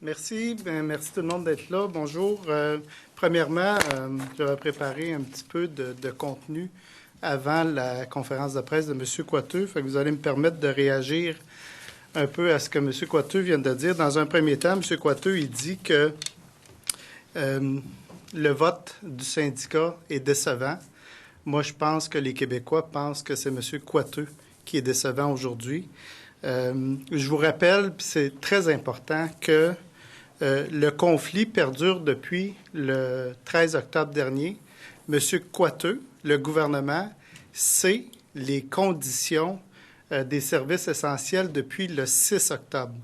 Merci. Bien, merci tout le monde d'être là. Bonjour. Premièrement, j'avais préparé un petit peu de contenu avant la conférence de presse de M. Coiteux. Fait que vous allez me permettre de réagir un peu à ce que M. Coiteux vient de dire. Dans un premier temps, M. Coiteux, il dit que le vote du syndicat est décevant. Moi, je pense que les Québécois pensent que c'est M. Coiteux qui est décevant aujourd'hui. Je vous rappelle, puis c'est très important, que le conflit perdure depuis le 13 octobre dernier. M. Coiteux, le gouvernement, sait les conditions des services essentiels depuis le 6 octobre.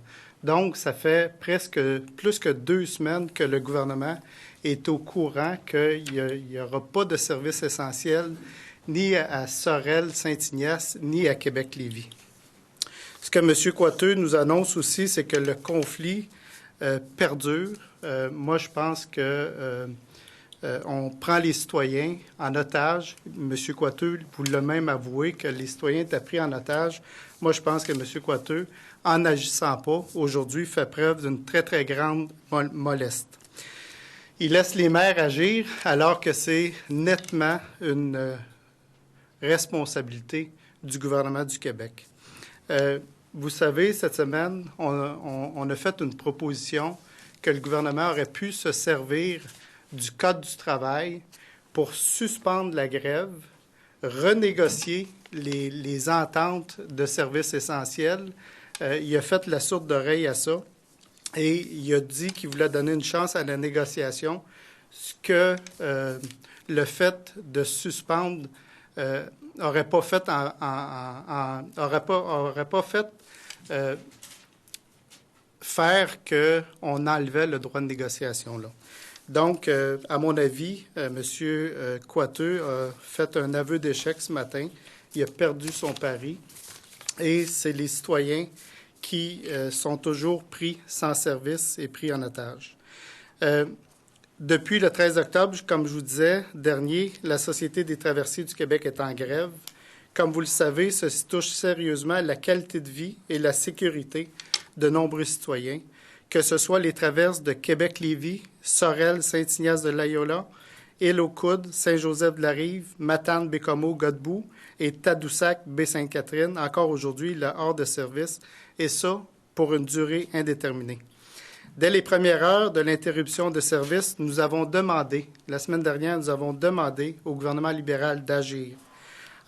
Donc, ça fait presque plus que 2 semaines que le gouvernement est au courant qu'il n'y aura pas de services essentiels ni à Sorel, Saint-Ignace, ni à Québec-Lévis. Ce que M. Coiteux nous annonce aussi, c'est que le conflit perdure. Moi, je pense que on prend les citoyens en otage. M. Coiteux vous l'a même avoué que les citoyens étaient pris en otage. Moi, je pense que M. Coiteux, en n'agissant pas, aujourd'hui, fait preuve d'une très, très grande moleste. Il laisse les maires agir alors que c'est nettement une responsabilité du gouvernement du Québec. Vous savez, cette semaine, on a fait une proposition que le gouvernement aurait pu se servir du Code du travail pour suspendre la grève, renégocier les ententes de services essentiels. Il a fait la sourde oreille à ça et il a dit qu'il voulait donner une chance à la négociation, ce que le fait de suspendre aurait pas fait faire qu'on enlevait le droit de négociation là. Donc, à mon avis, M. Coiteux a fait un aveu d'échec ce matin. Il a perdu son pari et c'est les citoyens qui sont toujours pris sans service et pris en otage. Depuis le 13 octobre, comme je vous disais, dernier, la Société des traversiers du Québec est en grève. Comme vous le savez, ceci touche sérieusement la qualité de vie et la sécurité de nombreux citoyens, que ce soit les traverses de Québec-Lévis, Sorel, Saint-Ignace-de-Loyola, Île-aux-Coudes, Saint-Joseph-de-la-Rive, Matane, Bécomo, Godbout et Tadoussac, Baie-Sainte-Catherine, encore aujourd'hui, le hors de service, et ça pour une durée indéterminée. Dès les premières heures de l'interruption de service, nous avons demandé, la semaine dernière, nous avons demandé au gouvernement libéral d'agir.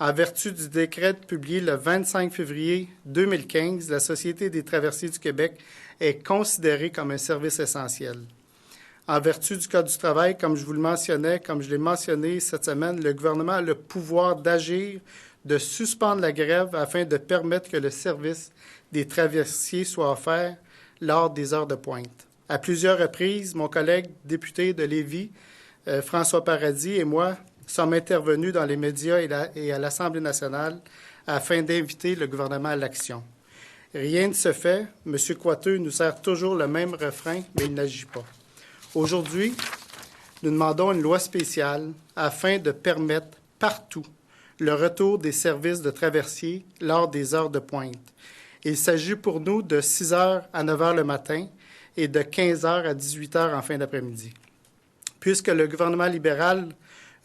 En vertu du décret publié le 25 février 2015, la Société des traversiers du Québec est considérée comme un service essentiel. En vertu du Code du travail, comme je vous le mentionnais, comme je l'ai mentionné cette semaine, le gouvernement a le pouvoir d'agir, de suspendre la grève afin de permettre que le service des traversiers soit offert lors des heures de pointe. À plusieurs reprises, mon collègue député de Lévis, François Paradis, et moi sommes intervenus dans les médias et à l'Assemblée nationale afin d'inviter le gouvernement à l'action. Rien ne se fait. M. Coiteux nous sert toujours le même refrain, mais il n'agit pas. Aujourd'hui, nous demandons une loi spéciale afin de permettre partout le retour des services de traversiers lors des heures de pointe. Il s'agit pour nous de 6 heures à 9 heures le matin et de 15 heures à 18 heures en fin d'après-midi. Puisque le gouvernement libéral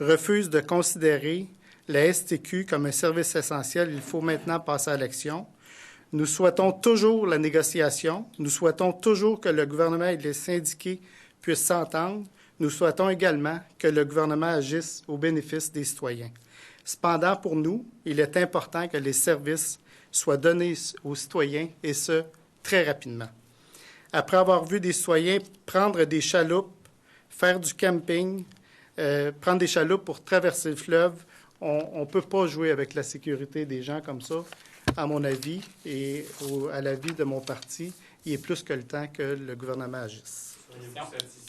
refuse de considérer la STQ comme un service essentiel, il faut maintenant passer à l'action. Nous souhaitons toujours la négociation. Nous souhaitons toujours que le gouvernement et les syndiqués puissent s'entendre. Nous souhaitons également que le gouvernement agisse au bénéfice des citoyens. Cependant, pour nous, il est important que les services soient donnés aux citoyens, et ce, très rapidement. Après avoir vu des citoyens prendre des chaloupes, faire du camping, prendre des chaloupes pour traverser le fleuve, on ne peut pas jouer avec la sécurité des gens comme ça, à mon avis, et à l'avis de mon parti. Il est plus que le temps que le gouvernement agisse.